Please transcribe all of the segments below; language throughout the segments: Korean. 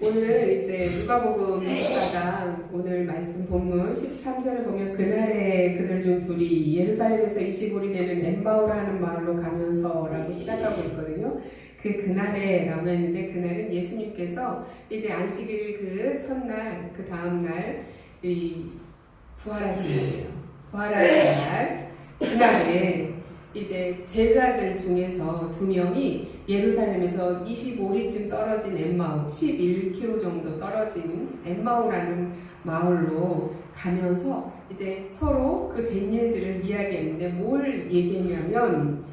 오늘 이제 누가복음 14장 오늘 말씀 본문 13절을 보면 그날에 그들 중 둘이 예루살렘에서 25리 되는 엠마오라는 마을로 가면서라고 시작하고 있거든요. 그날에라고 했는데 그날은 예수님께서 이제 안식일 그 첫날 그 다음날 이 부활하신 날이에요. 부활하신 날 그날에 이제 제자들 중에서 두 명이 예루살렘에서 25리쯤 떨어진 엠마오 11km 정도 떨어진 엠마오라는 마을로 가면서 이제 서로 그 된 일들을 이야기했는데 뭘 얘기했냐면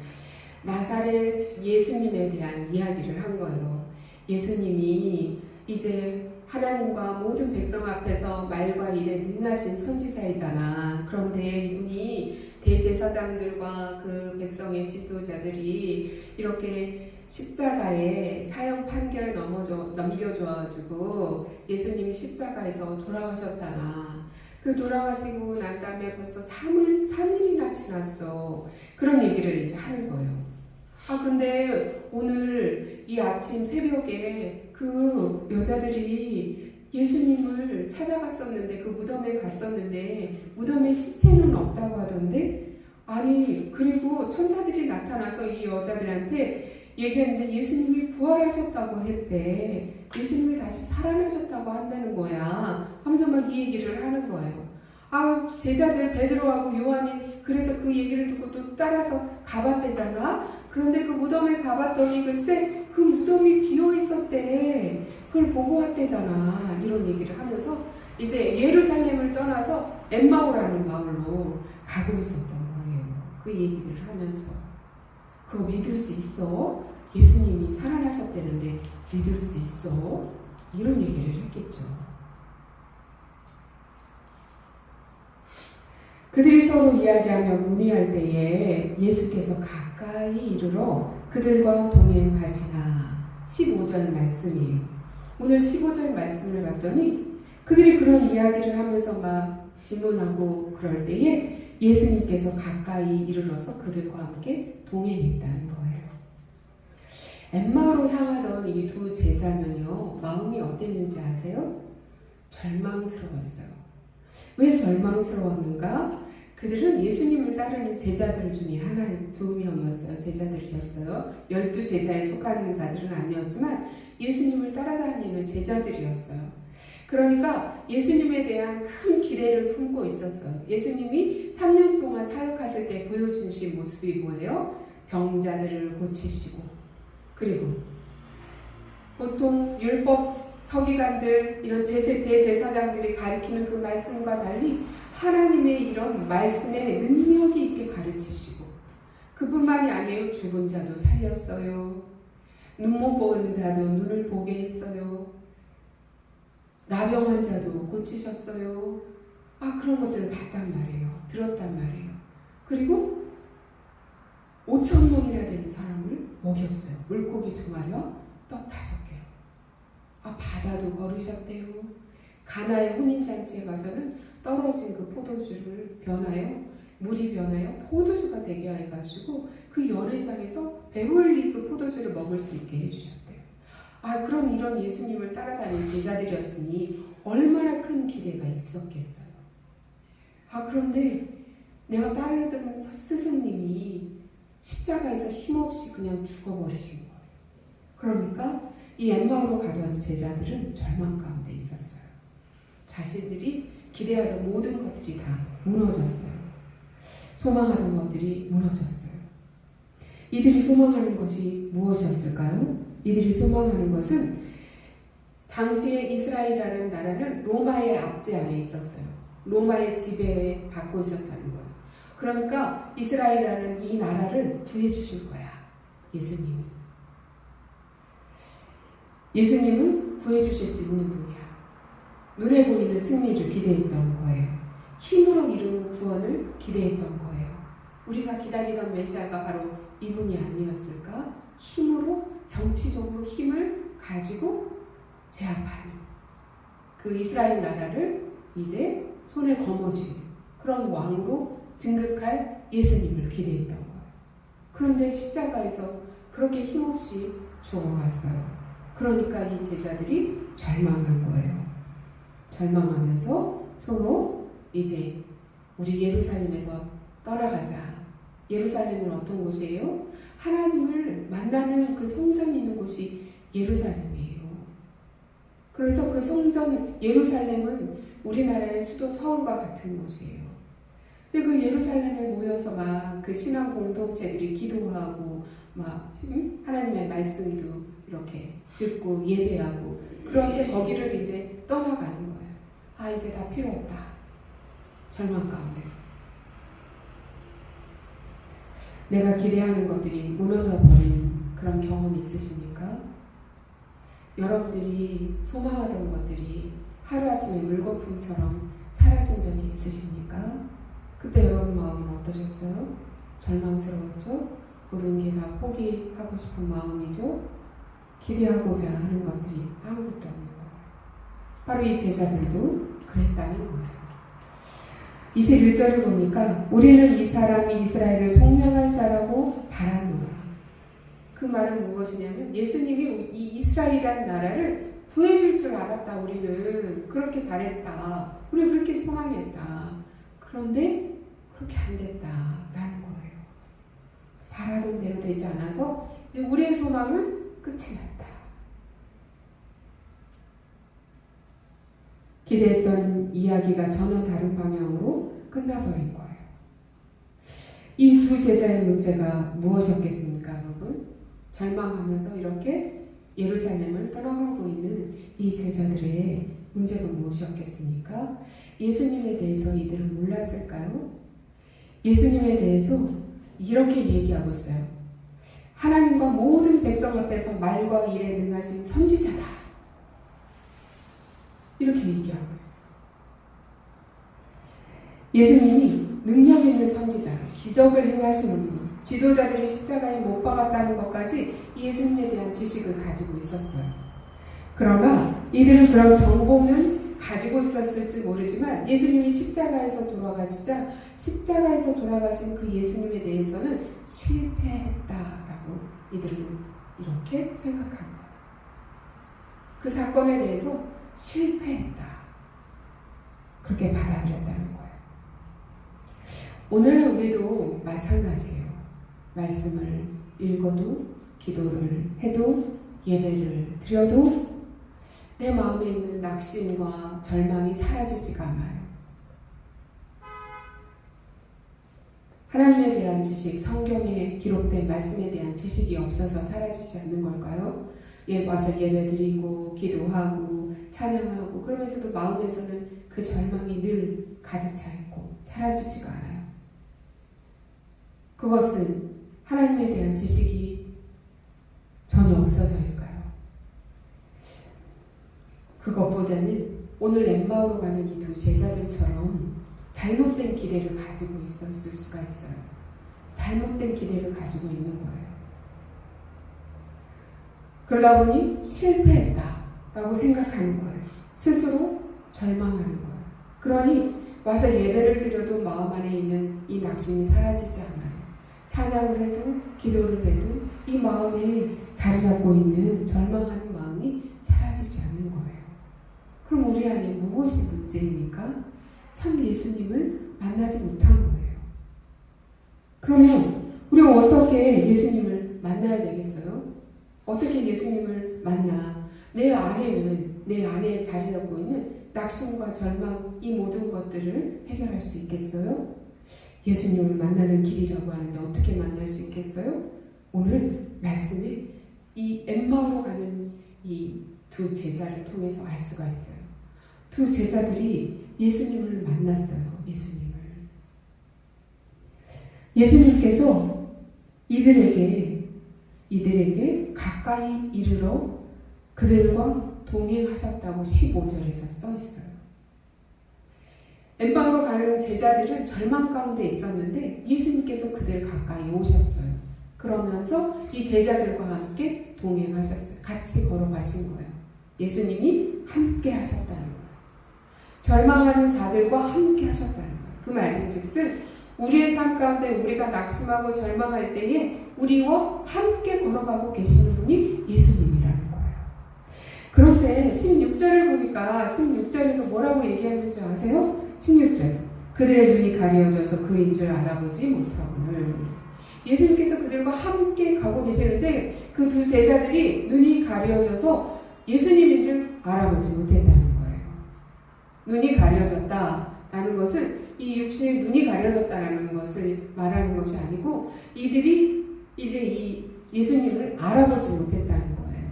나사렛 예수님에 대한 이야기를 한 거예요. 예수님이 이제 하나님과 모든 백성 앞에서 말과 일에 능하신 선지자이잖아. 그런데 이분이 대제사장들과 그 백성의 지도자들이 이렇게 십자가에 사형 판결 넘겨줘가지고 예수님이 십자가에서 돌아가셨잖아. 그 돌아가시고 난 다음에 벌써 3일이나 지났어. 그런 얘기를 이제 하는 거예요. 근데 오늘 이 아침 새벽에 그 여자들이 예수님을 찾아갔었는데 그 무덤에 갔었는데 무덤에 시체는 없다고 하던데 아니 그리고 천사들이 나타나서 이 여자들한테 얘기했는데 예수님이 부활하셨다고 했대. 예수님이 다시 살아나셨다고 한다는 거야 하면서 막 이 얘기를 하는 거예요. 제자들 베드로하고 요한이 그래서 그 얘기를 듣고 또 따라서 가봤대잖아. 그런데 그 무덤에 가봤더니 글쎄 그 무덤이 비어 있었대. 그걸 보고 왔대잖아. 이런 얘기를 하면서 이제 예루살렘을 떠나서 엠마오라는 마을로 가고 있었던 거예요. 그 얘기들을 하면서 그거 믿을 수 있어? 예수님이 살아나셨다는데 믿을 수 있어? 이런 얘기를 했겠죠. 그들이 서로 이야기하며 문의할 때에 예수께서 가까이 이르러 그들과 동행하시나 15절 말씀이에요. 오늘 15절 말씀을 봤더니 그들이 그런 이야기를 하면서 막 질문하고 그럴 때에 예수님께서 가까이 이르러서 그들과 함께 동행했다는 거예요. 엠마오로 향하던 이 두 제자는요, 마음이 어땠는지 아세요? 절망스러웠어요. 왜 절망스러웠는가? 그들은 예수님을 따르는 제자들 중에 두 명이었어요. 제자들이었어요. 12제자에 속하는 자들은 아니었지만 예수님을 따라다니는 제자들이었어요. 그러니까 예수님에 대한 큰 기대를 품고 있었어요. 예수님이 3년 동안 사역하실 때 보여주신 모습이 뭐예요? 병자들을 고치시고 그리고 보통 율법 서기관들 이런 대제사장들이 가르치는 그 말씀과 달리 하나님의 이런 말씀에 능력이 있게 가르치시고 그뿐만이 아니에요. 죽은 자도 살렸어요. 눈 못 보는 자도 눈을 보게 했어요. 나병한 자도 고치셨어요. 그런 것들을 봤단 말이에요. 들었단 말이에요. 그리고 5,000명이나 되는 사람을 먹였어요. 물고기 2마리와 떡 5개. 바다도 걸으셨대요. 가나의 혼인잔치에 가서는 떨어진 그 포도주를 물이 변하여 포도주가 되게 해가지고 그 연회장에서 배불리 그 포도주를 먹을 수 있게 해주셨대요. 그런 이런 예수님을 따라다니는 제자들이었으니 얼마나 큰 기대가 있었겠어요. 그런데 내가 따르던 스승님이 십자가에서 힘없이 그냥 죽어버리신 거예요. 그러니까 이 엠마오로 가던 제자들은 절망 가운데 있었어요. 자신들이 기대하던 모든 것들이 다 무너졌어요. 소망하던 것들이 무너졌어요. 이들이 소망하는 것이 무엇이었을까요? 이들이 소망하는 것은 당시에 이스라엘이라는 나라는 로마의 압제 아래 있었어요. 로마의 지배에 받고 있었다는 거예요. 그러니까 이스라엘이라는 이 나라를 구해주실 거야. 예수님은 구해주실 수 있는 분이야. 눈에 보이는 승리를 기대했던 거예요. 힘으로 이루는 구원을 기대했던 거예요. 우리가 기다리던 메시아가 바로 이분이 아니었을까? 힘으로 정치적으로 힘을 가지고 제압하는 그 이스라엘 나라를 이제 손에 거머쥐는 그런 왕으로 등극할 예수님을 기대했던 거예요. 그런데 십자가에서 그렇게 힘없이 죽어갔어요. 그러니까 이 제자들이 절망한 거예요. 절망하면서 서로 이제 우리 예루살렘에서 떠나가자. 예루살렘은 어떤 곳이에요? 하나님을 만나는 그 성전이 있는 곳이 예루살렘이에요. 그래서 그 성전 예루살렘은 우리나라의 수도 서울과 같은 곳이에요. 근데 그 예루살렘에 모여서 막 그 신앙 공동체들이 기도하고 막 하나님의 말씀도 이렇게 듣고 예배하고 그런데 거기를 이제 떠나가는 거예요. 아, 이제 다 필요 없다. 절망 가운데서. 내가 기대하는 것들이 무너져 버린 그런 경험이 있으십니까? 여러분들이 소망하던 것들이 하루아침에 물거품처럼 사라진 적이 있으십니까? 그때 여러분 마음은 어떠셨어요? 절망스러웠죠? 모든 게 다 포기하고 싶은 마음이죠? 기대하고자 하는 것들이 아무것도 없는 거예요. 바로 이 제자들도 그랬다는 거예요. 21절을 보니까 우리는 이 사람이 이스라엘을 속량할 자라고 바라노라. 그 말은 무엇이냐면 예수님이 이 이스라엘이라는 나라를 구해줄 줄 알았다. 우리는 그렇게 바랬다. 우리 그렇게 소망했다. 그런데 그렇게 안 됐다라는 거예요. 바라던 대로 되지 않아서 이제 우리의 소망은 끝이 났다. 기대했던 이야기가 전혀 다른 방향으로 끝나버린 거예요. 이 두 제자의 문제가 무엇이었겠습니까, 여러분? 절망하면서 이렇게 예루살렘을 떠나가고 있는 이 제자들의 문제가 무엇이었겠습니까? 예수님에 대해서 이들은 몰랐을까요? 예수님에 대해서 이렇게 얘기하고 있어요. 하나님과 모든 백성 앞에서 말과 일에 능하신 선지자다. 이렇게 얘기하고 있어요. 예수님이 능력 있는 선지자, 기적을 행하시는 분, 지도자들이 십자가에 못 박았다는 것까지 예수님에 대한 지식을 가지고 있었어요. 그러나 이들은 그런 정보는 가지고 있었을지 모르지만 예수님이 십자가에서 돌아가시자 십자가에서 돌아가신 그 예수님에 대해서는 실패했다라고 이들은 이렇게 생각한 거예요. 그 사건에 대해서 실패했다. 그렇게 받아들였다는 거예요. 오늘은 우리도 마찬가지예요. 말씀을 읽어도 기도를 해도 예배를 드려도 내 마음에 있는 낙심과 절망이 사라지지가 않아요. 하나님에 대한 지식, 성경에 기록된 말씀에 대한 지식이 없어서 사라지지 않는 걸까요? 와서 예배드리고 기도하고 찬양하고 그러면서도 마음에서는 그 절망이 늘 가득 차 있고 사라지지가 않아요. 그것은 하나님에 대한 지식이 전혀 없어서일까요? 그것보다는 오늘 엠마오로 가는 이 두 제자들처럼 잘못된 기대를 가지고 있었을 수가 있어요. 잘못된 기대를 가지고 있는 거예요. 그러다 보니 실패했다라고 생각하는 거예요. 스스로 절망하는 거예요. 그러니 와서 예배를 드려도 마음 안에 있는 이 낙심이 사라지지 않아요. 찬양을 해도 기도를 해도 이 마음에 자리 잡고 있는 절망하는 마음이 사라지지 않는 거예요. 그럼 우리 안에 무엇이 문제입니까? 참 예수님을 만나지 못한 거예요. 그러면 우리가 어떻게 예수님을 만나야 되겠어요? 어떻게 예수님을 만나? 내 안에 자리 잡고 있는 낙심과 절망 이 모든 것들을 해결할 수 있겠어요? 예수님을 만나는 길이라고 하는데 어떻게 만날 수 있겠어요? 오늘 말씀에 이 엠마오로 가는 이 두 제자를 통해서 알 수가 있어요. 두 제자들이 예수님을 만났어요. 예수님께서 이들에게 가까이 이르러 그들과 동행하셨다고 15절에서 써 있어요. 엠마오로 가는 제자들은 절망 가운데 있었는데 예수님께서 그들 가까이 오셨어요. 그러면서 이 제자들과 함께 동행하셨어요. 같이 걸어가신 거예요. 예수님이 함께 하셨다는 거예요. 절망하는 자들과 함께 하셨다는 거예요. 그 말인즉슨 우리의 삶 가운데 우리가 낙심하고 절망할 때에 우리와 함께 걸어가고 계시는 분이 예수님이라는 거예요. 16절을 보니까 16절에서 뭐라고 얘기하는 줄 아세요? 16절. 그들의 눈이 가려져서 그인 줄 알아보지 못하고는. 예수님께서 그들과 함께 가고 계시는데 그 두 제자들이 눈이 가려져서 예수님인 줄 알아보지 못했다는 거예요. 눈이 가려졌다라는 것은 이 육신의 눈이 가려졌다라는 것을 말하는 것이 아니고 이들이 이제 이 예수님을 알아보지 못했다는 거예요.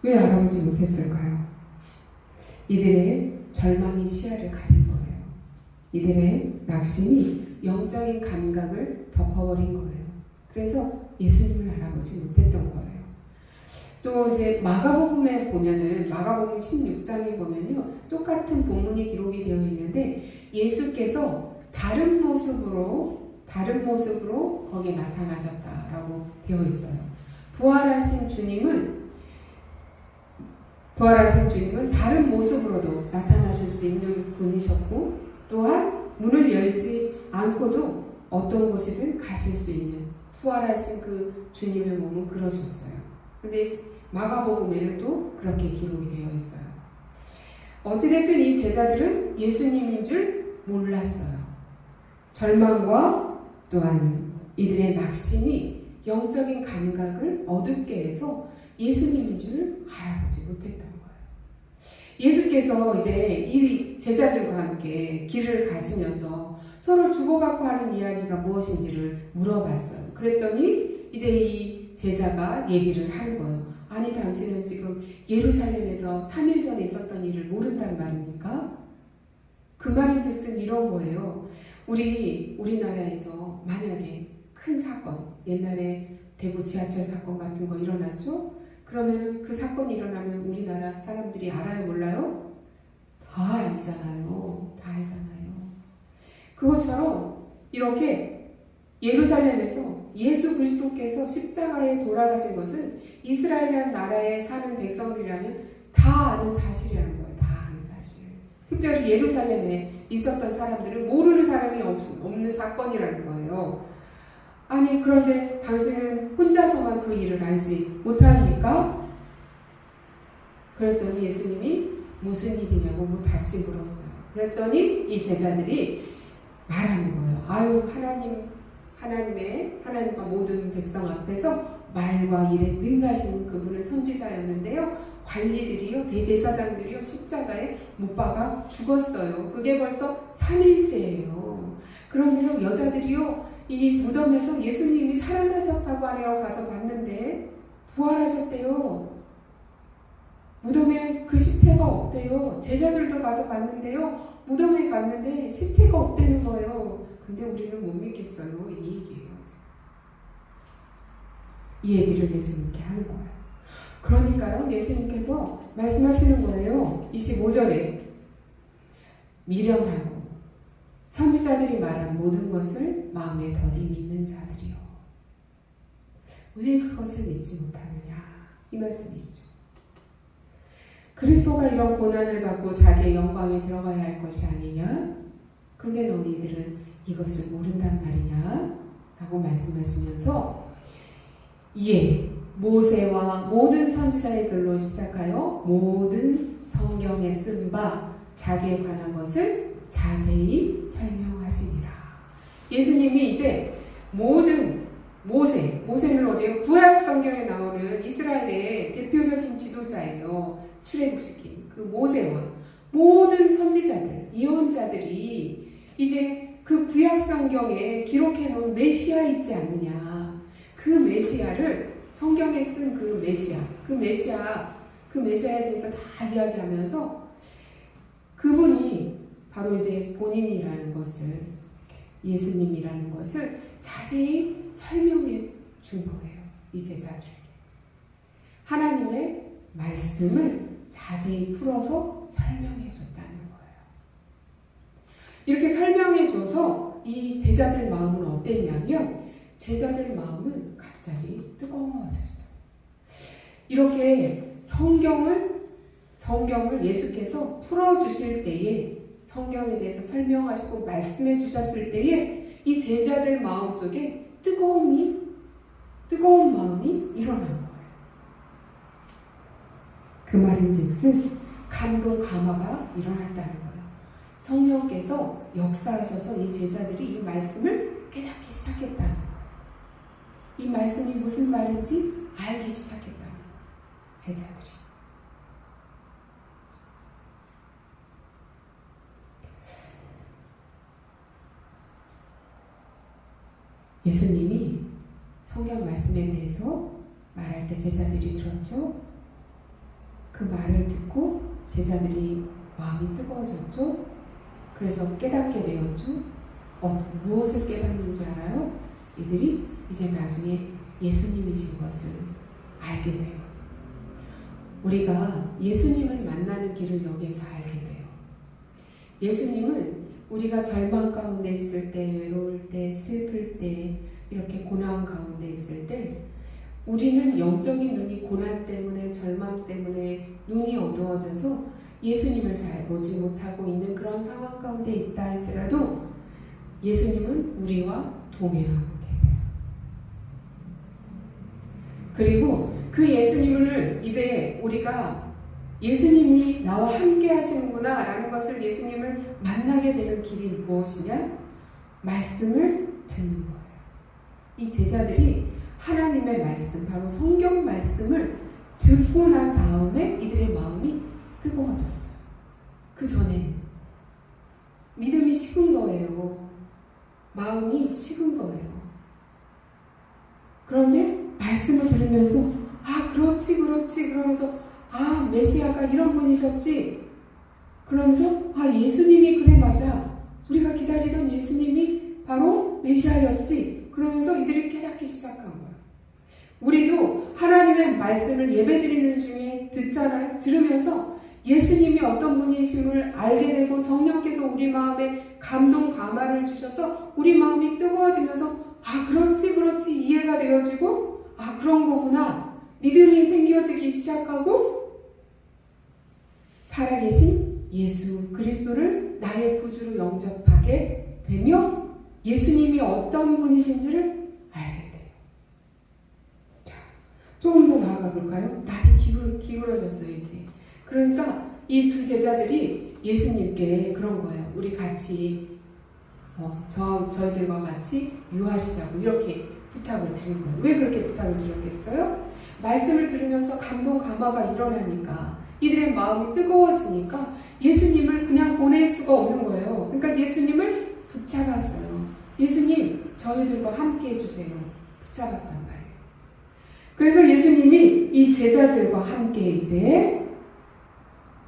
왜 알아보지 못했을까요? 이들의 절망이 시야를 가린 거예요. 이들의 낙심이 영적인 감각을 덮어버린 거예요. 그래서 예수님을 알아보지 못했던 거예요. 또 이제 마가복음에 보면은 마가복음 16장에 보면요 똑같은 본문이 기록이 되어 있는데 예수께서 다른 모습으로 거기에 나타나셨다라고 되어 있어요. 부활하신 주님은 다른 모습으로도 나타나실 수 있는 분이셨고 또한 문을 열지 않고도 어떤 곳이든 가실 수 있는 부활하신 그 주님의 몸은 그러셨어요. 근데 마가복음에는 또 그렇게 기록이 되어 있어요. 어찌됐든 이 제자들은 예수님인 줄 몰랐어요. 절망과 또한 이들의 낙심이 영적인 감각을 어둡게 해서 예수님인 줄 알아보지 못했던 거예요. 예수께서 이제 이 제자들과 함께 길을 가시면서 서로 주고받고 하는 이야기가 무엇인지를 물어봤어요. 그랬더니 이제 이 제자가 얘기를 하는 거예요. 아니 당신은 지금 예루살렘에서 3일 전에 있었던 일을 모른단 말입니까? 그 말인즉슨 이런 거예요. 우리나라에서 만약에 큰 사건, 옛날에 대구 지하철 사건 같은 거 일어났죠? 그러면 그 사건이 일어나면 우리나라 사람들이 알아요, 몰라요? 다 알잖아요. 그것처럼 이렇게 예루살렘에서 예수 그리스도께서 십자가에 돌아가신 것은 이스라엘이라는 나라에 사는 백성들이라면 다 아는 사실이라는 거예요. 다 아는 사실. 특별히 예루살렘에 있었던 사람들은 모르는 사람이 없는 사건이라는 거예요. 아니 그런데 당신은 혼자서만 그 일을 알지 못합니까? 그랬더니 예수님이 무슨 일이냐고 다시 물었어요. 그랬더니 이 제자들이 말하는 거예요. 아유 하나님과 모든 백성 앞에서 말과 일에 능하신 그분은 선지자였는데요. 관리들이요, 대제사장들이요, 십자가에 못 박아 죽었어요. 그게 벌써 3일째예요. 그런데요, 여자들이요, 이 무덤에서 예수님이 살아나셨다고 하네요. 가서 봤는데 부활하셨대요. 무덤에 그 시체가 없대요. 제자들도 가서 봤는데요. 무덤에 갔는데 시체가 없다는 거예요. 근데 우리는 못 믿겠어요. 이 얘기예요. 이 얘기를 예수님께 하는 거예요. 그러니까요. 예수님께서 말씀하시는 거예요. 25절에 미련하고 선지자들이 말한 모든 것을 마음에 더디 믿는 자들이요. 왜 그것을 믿지 못하느냐. 이 말씀이죠. 그리스도가 이런 고난을 받고 자기의 영광에 들어가야 할 것이 아니냐? 그런데 너희들은 이것을 모른단 말이냐? 라고 말씀하시면서 이에 모세와 모든 선지자의 글로 시작하여 모든 성경에 쓴 바 자기에 관한 것을 자세히 설명하시니라. 예수님이 이제 모든 모세는 어디에요? 구약 성경에 나오는 이스라엘의 대표적인 지도자예요. 출애굽시킨 그 모세와 모든 선지자들, 예언자들이 이제 그 구약 성경에 기록해 놓은 메시아 있지 않느냐. 그 메시아를 성경에 쓴 그 메시아에 대해서 다 이야기하면서 그분이 바로 이제 본인이라는 것을, 예수님이라는 것을 자세히 설명해 준 거예요. 이 제자들에게. 하나님의 말씀을 자세히 풀어서 설명해 줬다는 거예요. 이렇게 설명해 줘서 이 제자들 마음은 어땠냐면 제자들 마음은 갑자기 뜨거워졌어요. 이렇게 성경을 예수께서 풀어주실 때에, 성경에 대해서 설명하시고 말씀해 주셨을 때에 이 제자들 마음속에 뜨거운 마음이 일어난 거예요. 그 말인즉슨 감동 감화가 일어났다는 거예요. 성령께서 역사하셔서 이 제자들이 이 말씀을 깨닫기 시작했다는 거예요. 이 말씀이 무슨 말인지 알기 시작했다는 거예요. 제자들이. 예수님이 성경 말씀에 대해서 말할 때 제자들이 들었죠. 그 말을 듣고 제자들이 마음이 뜨거워졌죠. 그래서 깨닫게 되었죠. 무엇을 깨닫는지 알아요? 이들이 이제 나중에 예수님이신 것을 알게 돼요. 우리가 예수님을 만나는 길을 여기에서 알게 돼요. 예수님은 우리가 절망 가운데 있을 때, 외로울 때, 슬플 때, 이렇게 고난 가운데 있을 때 우리는 영적인 눈이 고난 때문에, 절망 때문에 눈이 어두워져서 예수님을 잘 보지 못하고 있는 그런 상황 가운데 있다 할지라도 예수님은 우리와 동행하고 계세요. 그리고 그 예수님을 이제 우리가 예수님이 나와 함께 하시는구나 라는 것을, 예수님을 만나게 되는 길이 무엇이냐? 말씀을 듣는 거예요. 이 제자들이 하나님의 말씀, 바로 성경 말씀을 듣고 난 다음에 이들의 마음이 뜨거워졌어요. 그 전에는 믿음이 식은 거예요. 마음이 식은 거예요. 그런데 말씀을 들으면서 그렇지 그러면서 메시아가 이런 분이셨지. 그러면서 예수님이 그래 맞아. 우리가 기다리던 예수님이 바로 메시아였지. 그러면서 이들이 깨닫기 시작한 거예요. 우리도 하나님의 말씀을 예배드리는 중에 듣잖아요. 들으면서 예수님이 어떤 분이심을 알게 되고 성령께서 우리 마음에 감동 감화를 주셔서 우리 마음이 뜨거워지면서 그렇지 이해가 되어지고 그런 거구나. 믿음이 생겨지기 시작하고 살아계신 예수 그리스도를 나의 구주로 영접하게 되며 예수님이 어떤 분이신지를 알게 돼요. 자, 조금 더 나아가 볼까요? 날이 기울어졌어요 이제. 그러니까 이 두 제자들이 예수님께 그런 거예요. 우리 같이 저희들과 같이 유하시자고 이렇게 부탁을 드린 거예요. 왜 그렇게 부탁을 드렸겠어요? 말씀을 들으면서 감동 감화가 일어나니까, 이들의 마음이 뜨거워지니까 예수님을 그냥 보낼 수가 없는 거예요. 그러니까 예수님을 붙잡았어요. 예수님, 저희들과 함께 해주세요. 붙잡았단 말이에요. 그래서 예수님이 이 제자들과 함께 이제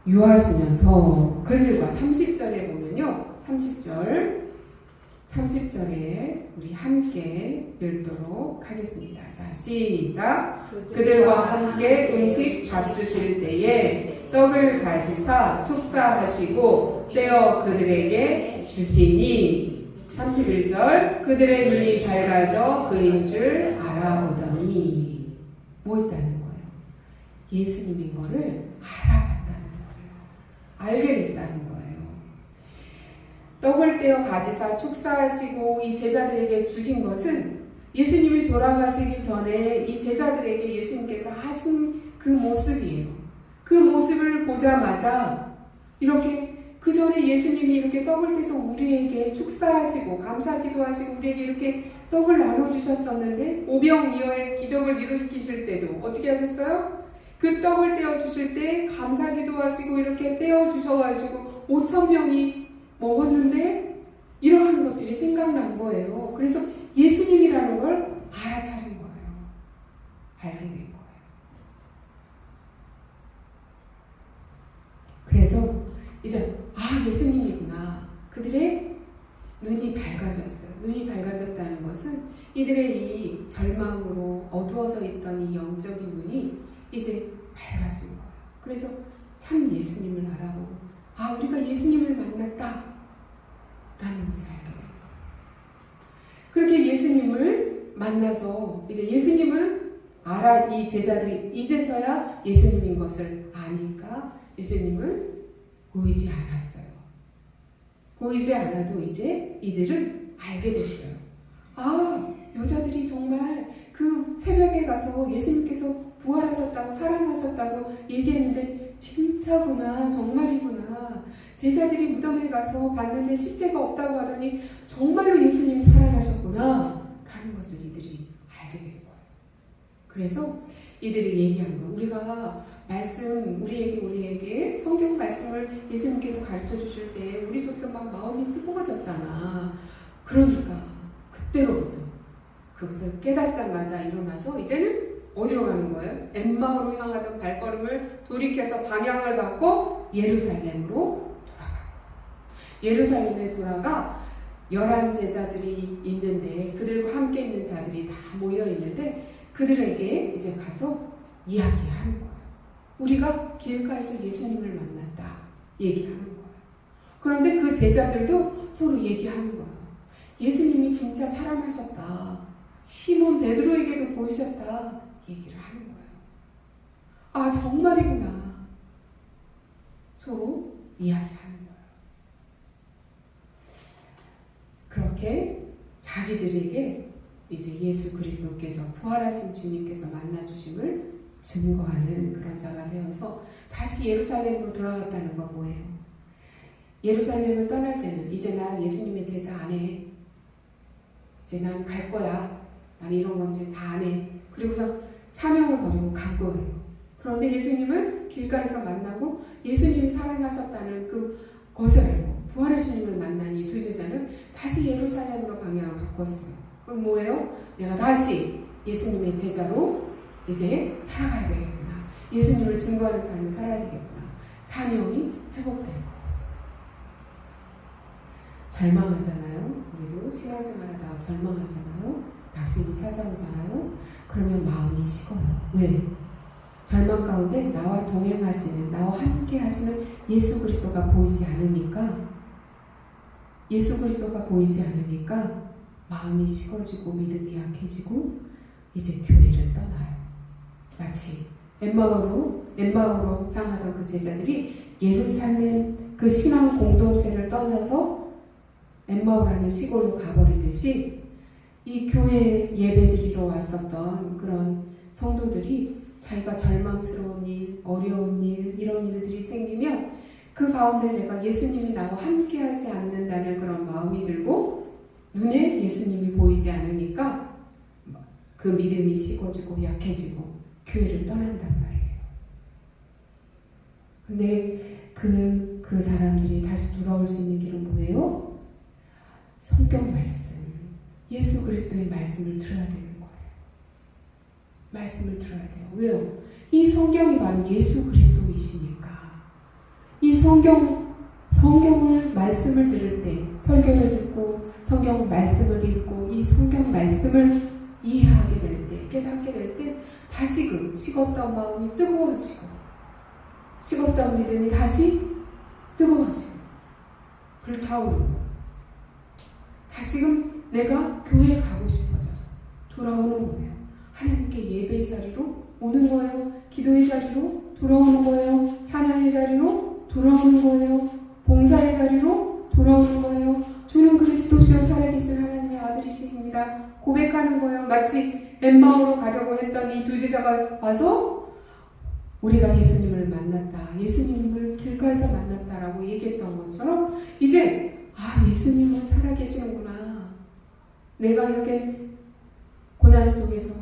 유하시면서 그들과 30절에 보면요. 30절에 우리 함께 읽도록 하겠습니다. 자, 시작. 그들과 함께 음식 잡수실 때에 떡을 가지사 축사하시고 떼어 그들에게 주시니, 31절, 그들의 눈이 밝아져 그인 줄 알아보더니. 뭐 있다는 거예요? 예수님인 거를 알아봤다는 거예요. 알게 됐다는 거예요. 떡을 떼어 가지사 축사하시고 이 제자들에게 주신 것은 예수님이 돌아가시기 전에 이 제자들에게 예수님께서 하신 그 모습이에요. 그 모습을 보자마자 이렇게, 그 전에 예수님이 이렇게 떡을 떼서 우리에게 축사하시고 감사기도 하시고 우리에게 이렇게 떡을 나눠주셨었는데, 오병이어의 기적을 일으키실 때도 어떻게 하셨어요? 그 떡을 떼어 주실 때 감사기도 하시고 이렇게 떼어 주셔가지고 5,000명이 먹었는데 이러한 것들이 생각난 거예요. 그래서 예수님이라는 걸 알아차린 거예요. 알게 된 거예요. 그래서 이제 예수님이구나. 그들의 눈이 밝아졌어요. 눈이 밝아졌다는 것은 이들의 이 절망으로 어두워져 있던 이 영적인 눈이 이제 밝아진 거예요. 그래서 참 예수님을 알아보고 우리가 예수님을 만났다 라는 것을 알게 돼요. 그렇게 예수님을 만나서 이제 예수님은 이 제자들이 이제서야 예수님인 것을 아니까 예수님은 보이지 않았어요. 보이지 않아도 이제 이들은 알게 됐어요. 여자들이 정말 그 새벽에 가서 예수님께서 부활하셨다고, 살아나셨다고 돌아가셨다고 얘기했는데 진짜구나, 정말이구나. 제자들이 무덤에 가서 봤는데 십자가 없다고 하더니 정말로 예수님이 살아나셨구나 라는 것을 이들이 알게 된 거예요. 그래서 이들이 얘기한 거예요. 우리가 말씀, 우리에게 성경 말씀을 예수님께서 가르쳐 주실 때 우리 속에서 막 마음이 뜨거워졌잖아. 그러니까 그때로부터 그것을 깨닫자마자 일어나서 이제는 어디로 가는 거예요? 엠마오로 향하던 발걸음을 돌이켜서 방향을 바꿔 예루살렘으로 돌아가고, 예루살렘에 돌아가 11 제자들이 있는데 그들과 함께 있는 자들이 다 모여 있는데 그들에게 이제 가서 이야기하는 거예요. 우리가 길가에서 예수님을 만났다 얘기하는 거예요. 그런데 그 제자들도 서로 얘기하는 거예요. 예수님이 진짜 살아나셨다. 시몬 베드로에게도 보이셨다. 얘기를 하는 거예요. 아, 정말이구나. 서로 이야기하는 거예요. 그렇게 자기들에게 이제 예수 그리스도께서 부활하신 주님께서 만나주심을 증거하는 그런 자가 되어서 다시 예루살렘으로 돌아갔다는 거 뭐예요? 예루살렘을 떠날 때는 이제 난 예수님의 제자 안 해. 이제 난 갈 거야. 난 이런 건 이제 다 안 해. 그리고서 사명을 버리고 간 거예요. 그런데 예수님을 길가에서 만나고 예수님이 살아나셨다는 그것을 알고 부활의 주님을 만난 이 두 제자는 다시 예루살렘으로 방향을 바꿨어요. 그럼 뭐예요? 내가 다시 예수님의 제자로 이제 살아가야 되겠구나. 예수님을 증거하는 삶을 살아야 되겠구나. 사명이 회복된 거예요. 절망하잖아요. 우리도 신앙생활하다가 절망하잖아요. 낙심이 찾아오잖아요. 그러면 마음이 식어요. 왜? 절망 가운데 나와 동행하시는, 나와 함께 하시는 예수 그리스도가 보이지 않으니까, 예수 그리스도가 보이지 않으니까 마음이 식어지고 믿음이 약해지고 이제 교회를 떠나요. 마치 엠마오로 향하던 그 제자들이 예루살렘 그 신앙 공동체를 떠나서 엠마오라는 시골로 가버리듯이 이 교회 예배드리러 왔었던 그런 성도들이 자기가 절망스러운 일, 어려운 일, 이런 일들이 생기면 그 가운데 내가 예수님이 나와 함께 하지 않는다는 그런 마음이 들고 눈에 예수님이 보이지 않으니까 그 믿음이 식어지고 약해지고 교회를 떠난단 말이에요. 근데 그 사람들이 다시 돌아올 수 있는 길은 뭐예요? 성경 말씀, 예수 그리스도의 말씀을 들어야 되는 거예요. 말씀을 들어야 돼요. 왜요? 이 성경이 바로 예수 그리스도이시니까. 이 성경을 말씀을 들을 때, 설교를 듣고 성경 말씀을 읽고 이 성경 말씀을 이해하게 될 때, 깨닫게 될 때 다시금 식었던 마음이 뜨거워지고 식었던 믿음이 다시 뜨거워지고 불타오르고 다시금 내가 교회에 가고 싶어져서 돌아오는 거예요. 하나님께 예배의 자리로 오는 거예요. 기도의 자리로 돌아오는 거예요. 찬양의 자리로 돌아오는 거예요. 봉사의 자리로 돌아오는 거예요. 주는 그리스도시요 살아계신 하나님의 아들이십니다. 고백하는 거예요. 마치 엠마오로 가려고 했던 이 두 제자가 와서 우리가 예수님을 만났다. 예수님을 길가에서 만났다라고 얘기했던 것처럼 이제 예수님은 살아계시는구나. 내가 이렇게 고난 속에서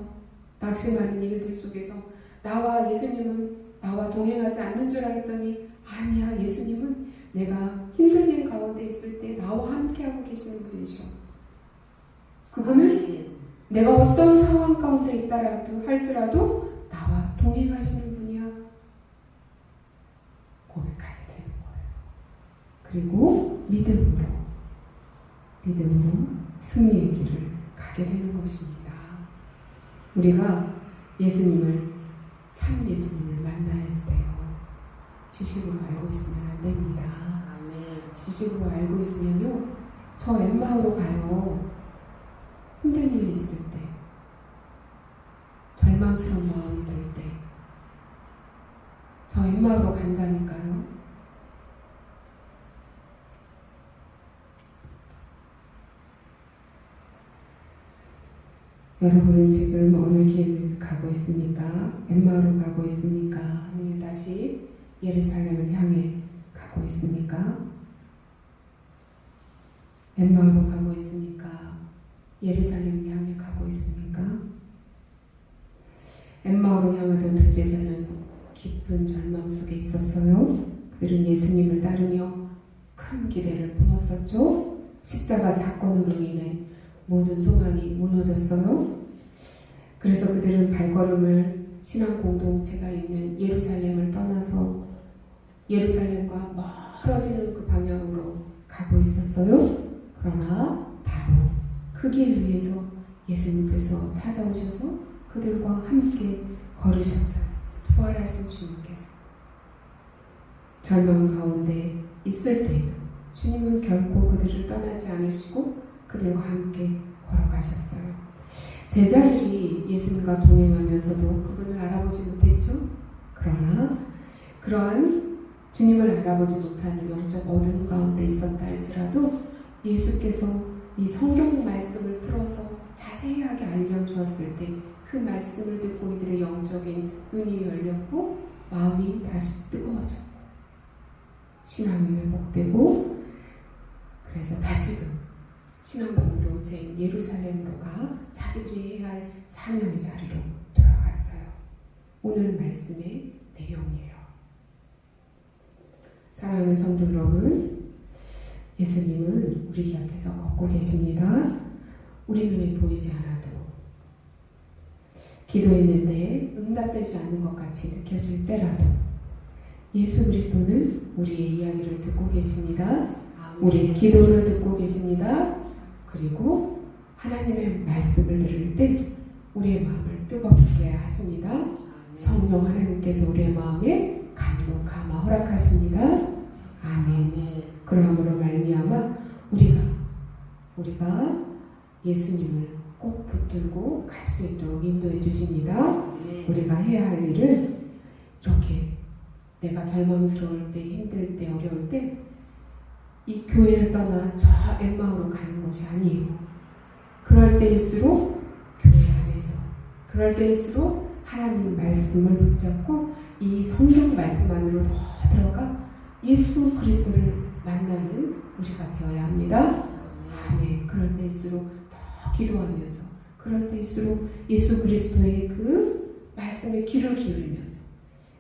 낙심하는 일들 속에서 나와 예수님은 나와 동행하지 않는 줄 알았더니 아니야. 예수님은 내가 힘든 일 가운데 있을 때 나와 함께하고 계시는 분이셔. 그분은 내가 어떤 상황 가운데 있다라도 할지라도 나와 동행하시는 분이야. 고백하게 되는 거예요. 그리고 믿음으로 승리의 길을 가게 되는 것입니다. 우리가 예수님을 참 예수님을 만나야 돼요. 지식으로 알고 있으면 안 됩니다. 아멘. 지식으로 알고 있으면요, 저 엠마오로 가요. 힘든 일이 있을 때, 절망스러운 마음이 들 때, 저 엠마오로 간다니까요. 여러분은 지금 어느 길 가고 있습니까? 엠마오로 가고 있습니까? 다시 예루살렘을 향해 가고 있습니까? 엠마오로 가고 있습니까? 예루살렘을 향해 가고 있습니까? 엠마오로 향하던 두 제자는 깊은 절망 속에 있었어요. 그들은 예수님을 따르며 큰 기대를 품었었죠. 십자가 사건으로 인해 모든 소망이 무너졌어요. 그래서 그들은 발걸음을 신앙 공동체가 있는 예루살렘을 떠나서 예루살렘과 멀어지는 그 방향으로 가고 있었어요. 그러나 바로 그 길 위에서 예수님께서 찾아오셔서 그들과 함께 걸으셨어요. 부활하신 주님께서. 절망 가운데 있을 때에도 주님은 결코 그들을 떠나지 않으시고 그들과 함께 걸어가셨어요. 제자들이 예수님과 동행하면서도 그분을 알아보지 못했죠. 그러나 그러한 주님을 알아보지 못하는 영적 어둠 가운데 있었다 할지라도 예수께서 이 성경 말씀을 풀어서 자세하게 알려주었을 때 그 말씀을 듣고 이들의 영적인 눈이 열렸고 마음이 다시 뜨거워졌고 신앙이 회복되고 그래서 다시금 신앙 공동체인 예루살렘으로 가 자기들이 해야 할 사명의 자리로 돌아갔어요. 오늘 말씀의 내용이에요. 사랑하는 성도 여러분, 예수님은 우리 곁에서 걷고 계십니다. 우리 눈에 보이지 않아도 기도했는데 응답되지 않는 것 같이 느껴질 때라도 예수 그리스도는 우리의 이야기를 듣고 계십니다. 우리의 기도를 듣고 계십니다. 그리고 하나님의 말씀을 들을 때 우리의 마음을 뜨겁게 하십니다. 성령 하나님께서 우리의 마음에 감동, 감화 허락하십니다. 아멘. 그러므로 말미암아 우리가 예수님을 꼭 붙들고 갈 수 있도록 인도해 주십니다. 우리가 해야 할 일은 이렇게 내가 절망스러울 때, 힘들 때, 어려울 때 이 교회를 떠나 저 엠마오로 가는 것이 아니에요. 그럴 때일수록 교회 안에서, 그럴 때일수록 하나님 말씀을 붙잡고 이 성경 말씀 안으로 더 들어가 예수 그리스도를 만나는 우리가 되어야 합니다. 아멘. 그럴 때일수록 더 기도하면서, 그럴 때일수록 예수 그리스도의 그 말씀에 귀를 기울이면서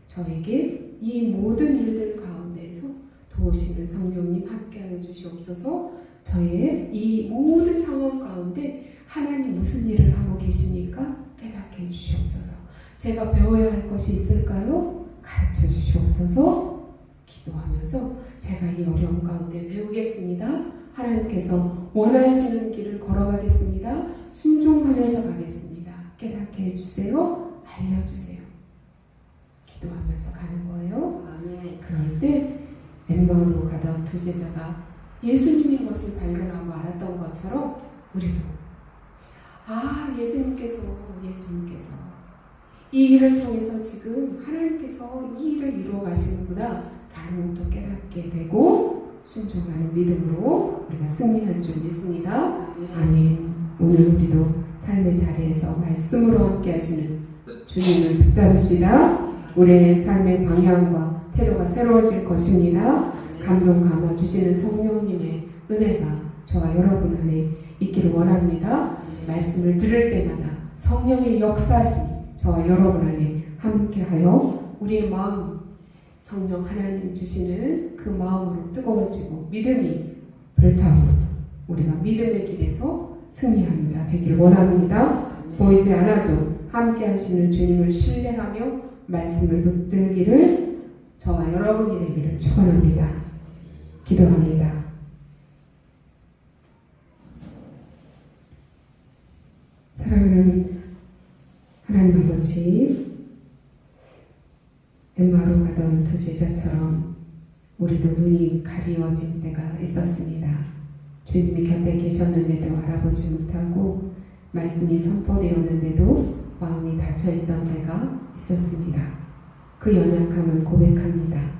저에게 이 모든 일들 가운데에서 도우시는 성령님 함께하여 주시옵소서. 저의 이 모든 상황 가운데 하나님 무슨 일을 하고 계십니까? 깨닫게 해주시옵소서. 제가 배워야 할 것이 있을까요? 가르쳐 주시옵소서. 기도하면서 제가 이 어려움 가운데 배우겠습니다. 하나님께서 원하시는 길을 걸어가겠습니다. 순종하면서 가겠습니다. 깨닫게 해주세요. 알려주세요. 기도하면서 가는 거예요. 아멘. 그럴 때 엠마오로 가던 두 제자가 예수님인 것을 발견하고 알았던 것처럼 우리도 예수님께서 이 일을 통해서 지금 하나님께서 이 일을 이루어 가시는구나 라는 것도 깨닫게 되고 순종하는 믿음으로 우리가 승리할 줄 믿습니다. 아멘. 오늘 우리도 삶의 자리에서 말씀으로 함께 하시는 주님을 붙잡읍시다. 우리의 삶의 방향과 태도가 새로워질 것입니다. 감동 감아 주시는 성령님의 은혜가 저와 여러분 안에 있기를 원합니다. 말씀을 들을 때마다 성령의 역사심이 저와 여러분 안에 함께하여 우리의 마음 성령 하나님 주시는 그 마음으로 뜨거워지고 믿음이 불타고 우리가 믿음의 길에서 승리하는 자 되기를 원합니다. 보이지 않아도 함께 하시는 주님을 신뢰하며 말씀을 붙들기를 저와 여러분이 되기를 축원합니다. 기도합니다. 사랑하는 하나님 아버지, 엠마오로 가던 두 제자처럼 우리도 눈이 가리워진 때가 있었습니다. 주님이 곁에 계셨는데도 알아보지 못하고 말씀이 선포되었는데도 마음이 닫혀있던 때가 있었습니다. 그 연약함을 고백합니다.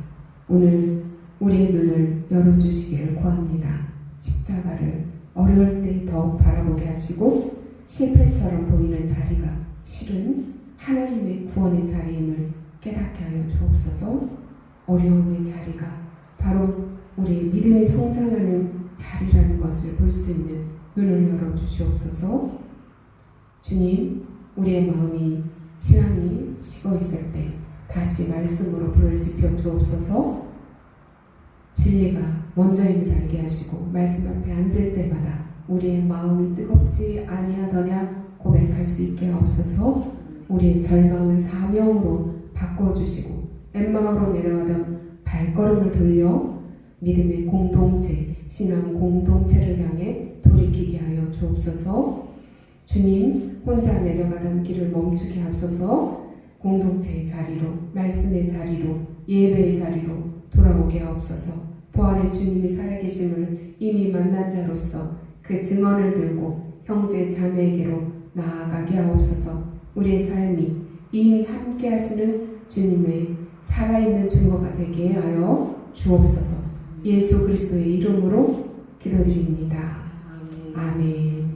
오늘 우리의 눈을 열어주시기를 구합니다. 십자가를 어려울 때 더욱 바라보게 하시고 실패처럼 보이는 자리가 실은 하나님의 구원의 자리임을 깨닫게 하여 주옵소서. 주옵소서. 어려움의 자리가 바로 우리의 믿음이 성장하는 자리라는 것을 볼 수 있는 눈을 열어 주시옵소서. 주님, 우리의 마음이 신앙이 식어 있을 때 다시 말씀으로 불을 지펴 주옵소서. 진리가 먼저임을 알게 하시고 말씀 앞에 앉을 때마다 우리의 마음이 뜨겁지 아니하더냐 고백할 수 있게 하옵소서. 우리의 절망을 사명으로 바꿔주시고 엠마오로 내려가던 발걸음을 돌려 믿음의 공동체, 신앙 공동체를 향해 돌이키게 하여 주옵소서. 주님, 혼자 내려가던 길을 멈추게 하옵소서. 공동체의 자리로, 말씀의 자리로, 예배의 자리로 돌아오게 하옵소서. 부활의 주님이 살아계심을 이미 만난 자로서 그 증언을 들고 형제 자매에게로 나아가게 하옵소서. 우리의 삶이 이미 함께 하시는 주님의 살아있는 증거가 되게 하여 주옵소서. 예수 그리스도의 이름으로 기도드립니다. 아멘.